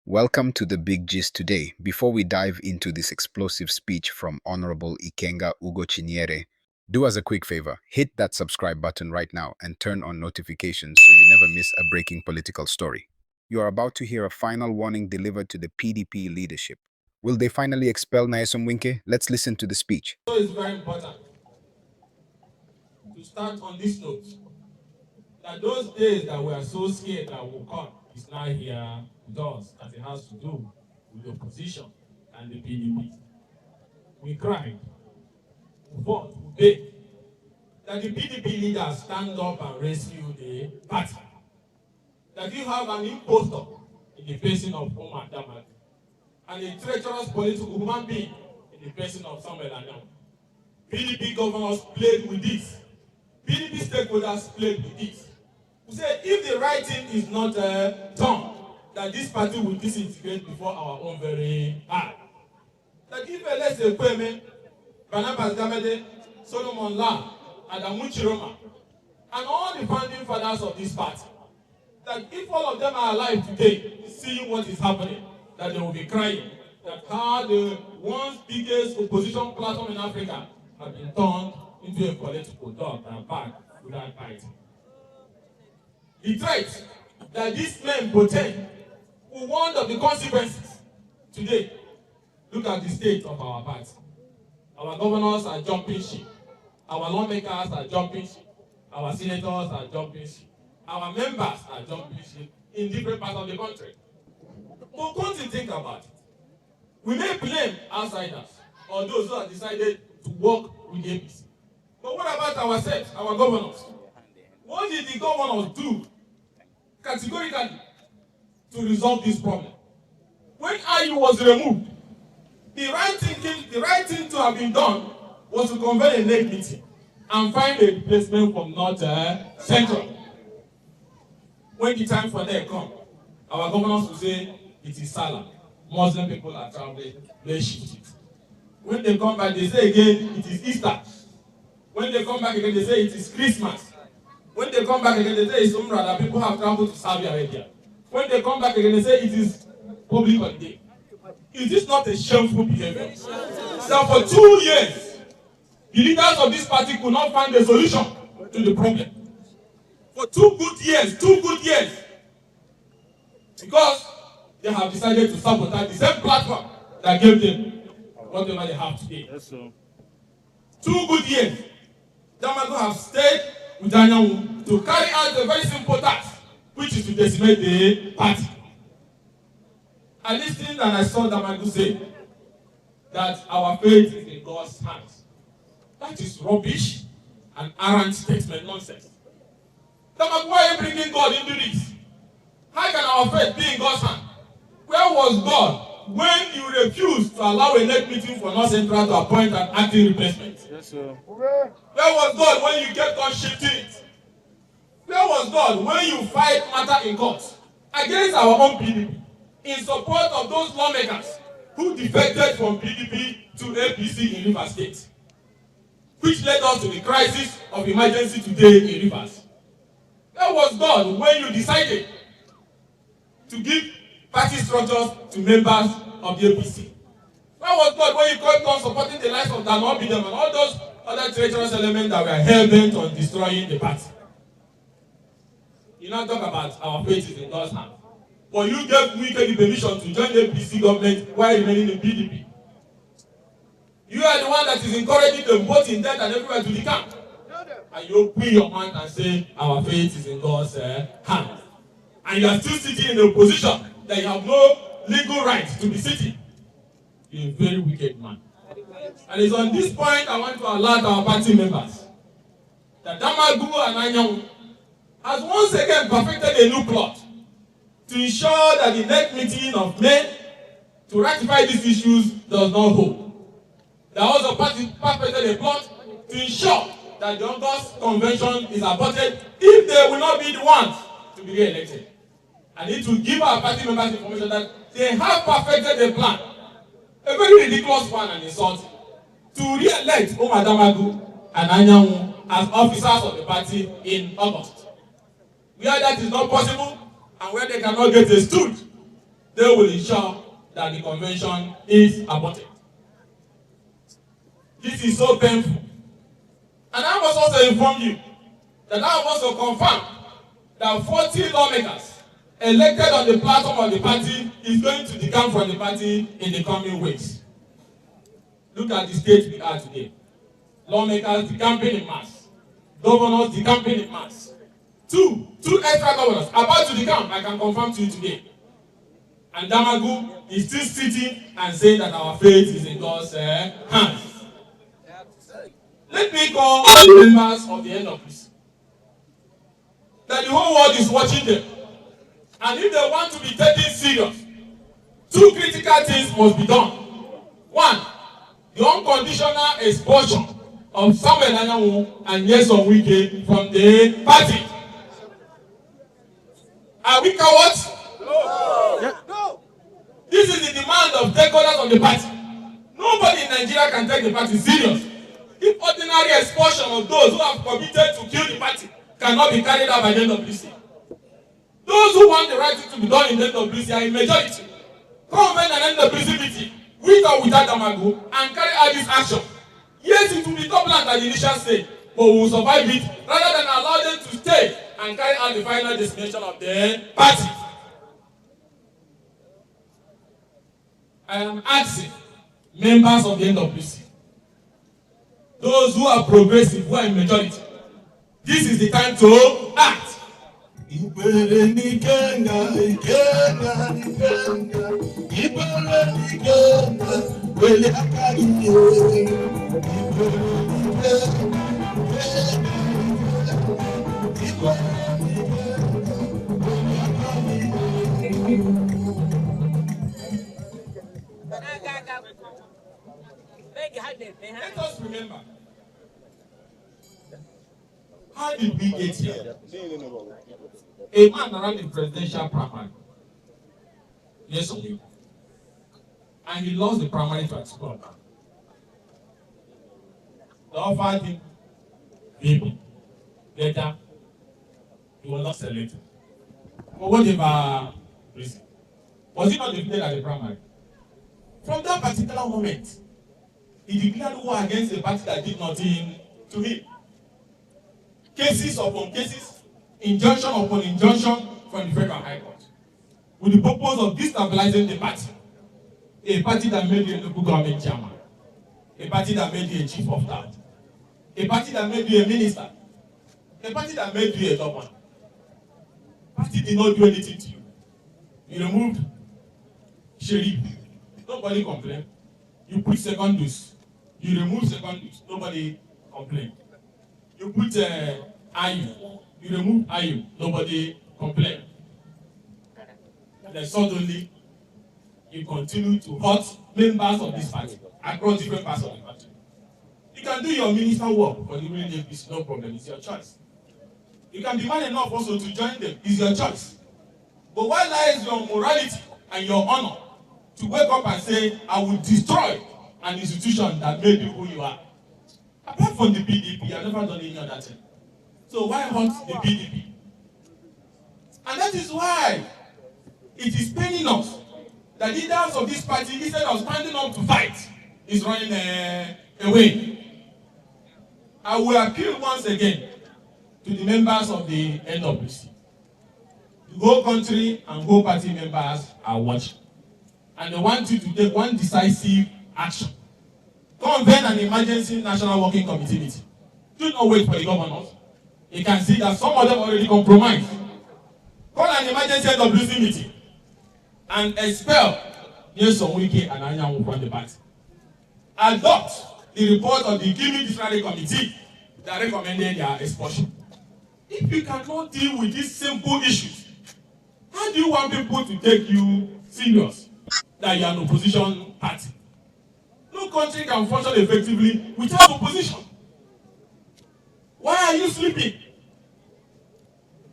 Welcome to the Big Gist today. Before we dive into this explosive speech from Honorable Ikenga Ugochinyere, do us a quick favor, hit that subscribe button right now and turn on notifications so you never miss a breaking political story. You are about to hear a final warning delivered to the PDP leadership. Will they finally expel Nyesom Wike? Let's listen to the speech. So it's very important to start on this note that those days that we are so scared that will come is now here with us, that it has to do with the opposition and the PDP. We cried, we fought, we begged that the PDP leaders stand up and rescue the party. That you have an impostor in the person of Omar Damagum and a treacherous political human being in the person of Samuel Anyam. PDP governors played with this. PDP stakeholders played with this. We said if the right thing is not done, that this party will disintegrate before our own very eyes. That if let's say Kweme, Barnabas Gamede, Solomon La, Adamu Chiroma, and all the founding fathers of this party, that if all of them are alive today, seeing what is happening, that they will be crying, that how the once biggest opposition platform in Africa have been turned into a political dog and back without fighting. The threat that these men portend will warn of the consequences today. Look at the state of our party. Our governors are jumping ship. Our lawmakers are jumping ship. Our senators are jumping ship. Our members are jumping ship in different parts of the country. But come to think about it. We may blame outsiders or those who have decided to work with the APC. But what about ourselves, our governors? What did the governors do categorically to resolve this problem? When IU was removed, the right thing to have been done was to convene a NEC meeting and find a replacement from North Central. When the time for NEC comes, our governors will say it is Salah. Muslim people are traveling, they shift it. When they come back, they say again it is Easter. When they come back again, they say it is Christmas. When they come back again, they say it's Umrah that people have traveled to Saudi Arabia. When they come back again, they say it is public holiday. Is this not a shameful behavior? That for 2 years, the leaders of this party could not find a solution to the problem. For 2 good years, because they have decided to sabotage the same platform that gave them whatever they have today. Yes, sir. 2 good years, Damagum have stayed with Anyam to carry out a very simple task, which is to decimate the party. I listened and I saw Damagum say that our faith is in God's hands. That is rubbish and arrant statement nonsense. Damagum, why are you bringing God into this? How can our faith be in God's hand? Where was God when you refused to allow a NEC meeting for North Central to appoint an acting replacement? Yes, sir. Where was God when you kept on shifting it? Where was God when you fight matter in court against our own PDP in support of those lawmakers who defected from PDP to APC in Rivers State, which led us to the crisis of emergency today in Rivers? Where was God when you decided to give party structures to members of the APC? Where was God when you kept on supporting the likes of Damagum and all those other treacherous elements that were hell-bent on destroying the party? You now talk about our faith is in God's hand. But you gave Wike the permission to join the APC government while remaining in PDP. You are the one that is encouraging them both in debt and everywhere to the camp. And you open your mouth and say our faith is in God's hand. And you are still sitting in a position that you have no legal right to be sitting. You're a very wicked man. And it's on this point I want to alert our party members that Damagum and Anyam has once again perfected a new plot to ensure that the next meeting of May to ratify these issues does not hold. They also perfected a plot to ensure that the August convention is aborted if they will not be the ones to be re-elected. I need to give our party members information that they have perfected a plan, a very ridiculous one and insulting, to re-elect Omar Damagum and Anyam as officers of the party in August. Where that is not possible and where they cannot get a stood, they will ensure that the convention is aborted. This is so painful. And I must also inform you that I must also confirm that 40 lawmakers elected on the platform of the party is going to decamp from the party in the coming weeks. Look at the state we are today. Lawmakers decamping in mass. Governors decamping in mass. Two extra governors about to decamp, I can confirm to you today. And Damagum is still sitting and saying that our fate is in God's hands. Let me call the members of the end of this. That the whole world is watching them. And if they want to be taken serious, two critical things must be done. One, the unconditional expulsion of Samuel Anyanwu and Nyesom Wike from the party. Are we cowards? No. This is the demand of stakeholders of the party. Nobody in Nigeria can take the party serious if ordinary expulsion of those who have committed to kill the party cannot be carried out by the NWC. Those who want the right thing to be done in the NWC are in majority. Convene an NWC meeting, with or without Damagum, and carry out this action. Yes, it will be turbulent at the initial stage, but we will survive it rather than allow them to stay and carry out the final destination of the party. I am asking members of the NWC, those who are progressive, who are in majority, this is the time to act. Let us remember, how did we get here? A man ran the presidential primary, Nyesom Wike, and he lost the primary to Expulsion. They offered him maybe later he was not selected. But whatever reason, was he not defeated at the primary? From that particular moment, he declared war against a party that did nothing to him. Cases upon cases, injunction upon injunction from the Federal High Court, with the purpose of destabilizing the party. A party that made you a local government chairman, a party that made you a chief of staff, a party that made you a minister, a party that made you a governor. Party did not do anything to you. You removed Sheriff, nobody complained. You put second dose, you remove second dose, nobody complained. You put IU, you remove IU, nobody complained. Then suddenly, you continue to hurt members of this party across different parts of the country. You can do your minister work for the ruling APC, no problem, it's your choice. You can demand enough also to join them, it's your choice. But where lies your morality and your honor to wake up and say, I will destroy an institution that made you who you are? Apart from the PDP, I've never done any other thing. So why hurt the PDP? And that is why it is paining us that leaders of this party, instead of standing up to fight, is running away. I will appeal once again to the members of the NWC. The whole country and whole party members are watching. And they want you to take one decisive action. Convene an emergency national working committee meeting. Do not wait for the governors. You can see that some of them already compromised. Call an emergency NWC meeting and expel Nyesom Wike and Anyanwu from the party. Adopt the report of the Giving Disciplinary Committee that recommended their expulsion. If you cannot deal with these simple issues, how do you want people to take you serious that you are an opposition party? No country can function effectively without opposition. Why are you sleeping?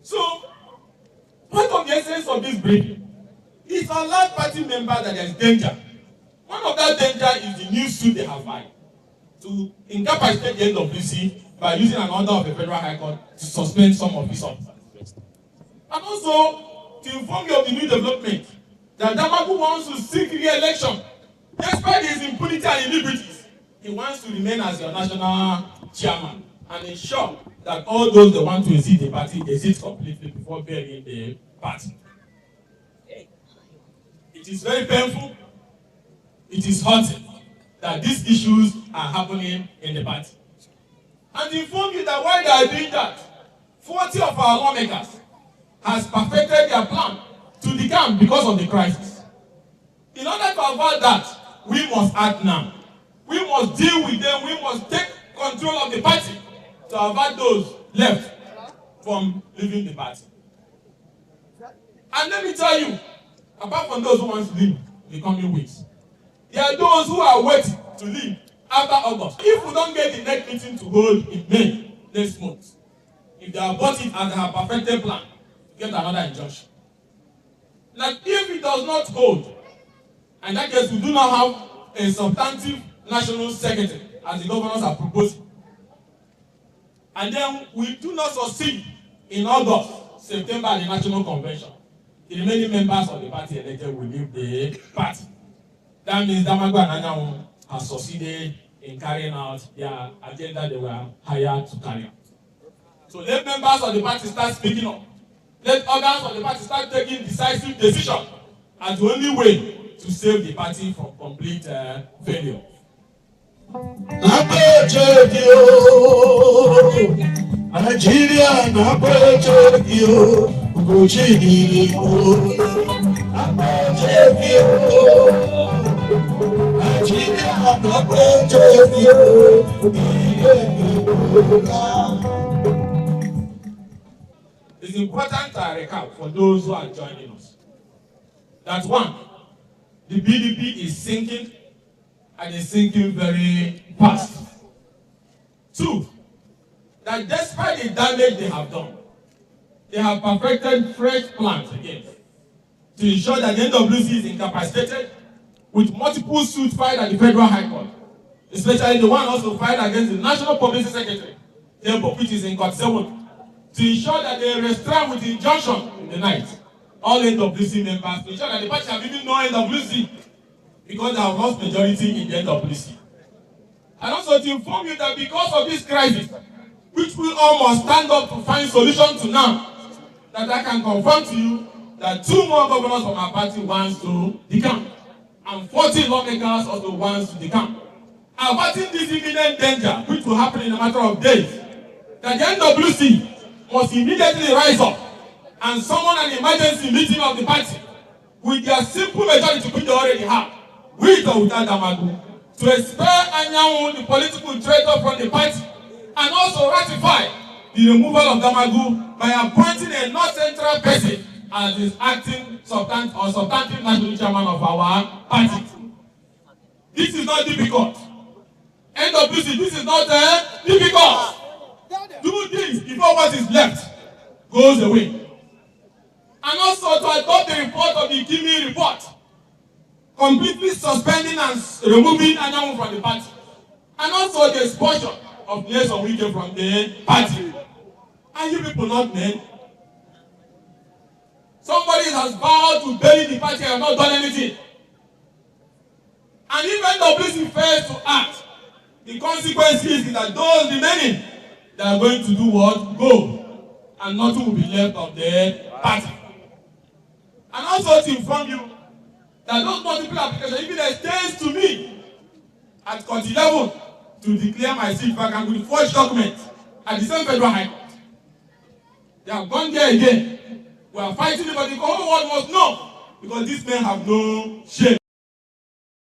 So, part of the essence of this briefing is a large party member that there is danger. One of that danger is the new suit they have filed to incapacitate the NWC by using an order of the Federal High Court to suspend some of his officers. And also to inform you of the new development that Damagum wants to seek re-election. Despite his impunity and iniquities, he wants to remain as your national chairman and ensure that all those that want to exit the party exit completely before burying the party. It is very painful. It is hurting that these issues are happening in the party. And to inform you that while they are doing that, 40 of our lawmakers has perfected their plan to decamp because of the crisis. In order to avoid that, we must act now. We must deal with them. We must take control of the party to avoid those left from leaving the party. And let me tell you, apart from those who want to leave in the coming weeks, there are those who are waiting to leave after August. If we don't get the next meeting to hold in May next month, if they have bought it and they have perfected plan, get another injunction. Now, if it does not hold, in that case, we do not have a substantive national secretary, as the governors are proposing. And then we do not succeed in August, September, the national convention. The remaining members of the party elected will leave the party. That means Damagum and Nyesom have succeeded in carrying out their agenda they were hired to carry out. So let members of the party start speaking up. Let organs of the party start taking decisive decisions as the only way to save the party from complete failure. Nigerian Ugochinyere, It's important to recap for those who are joining us that one, the PDP is sinking and is sinking very fast. Two, that despite the damage they have done, they have perfected fresh plans again to ensure that the NWC is incapacitated with multiple suits filed at the Federal High Court, especially the one also filed against the National Publicity Secretary, which is in Court 7, to ensure that they restrain with injunction in the night all NWC members, to ensure that the party have even no NWC because they have lost majority in the NWC. And also to inform you that because of this crisis, which we all must stand up to find solution to now, that I can confirm to you that 2 more governors from our party wants to decamp, and 40 lawmakers also wants to decamp. Averting this imminent danger, which will happen in a matter of days, that the NWC must immediately rise up and summon an emergency meeting of the party with their simple majority which they already have, with or without Damagum, to expel Nyesom, the political traitor, from the party, and also ratify the removal of Damagum by appointing a North Central person as his acting substantive national chairman of our party. This is not difficult. NWC, this is not difficult. Do this before what is left goes away. And also to adopt the report of the Ikenga report, completely suspending and removing Nyesom from the party. And also the expulsion of Nyesom Wike from the party. Are you people not men? Somebody has vowed to bury the party and not done anything. And if NWC fails to act, the consequence is that those remaining, they are going to do what? Go. And nothing will be left of the party. And also to inform you that those multiple applications, even extends to me at Court 11 to declare my seat vacant with forged documents at the same Federal High Court. They have gone there again. We are fighting it, but the whole world must know, because these men have no shame.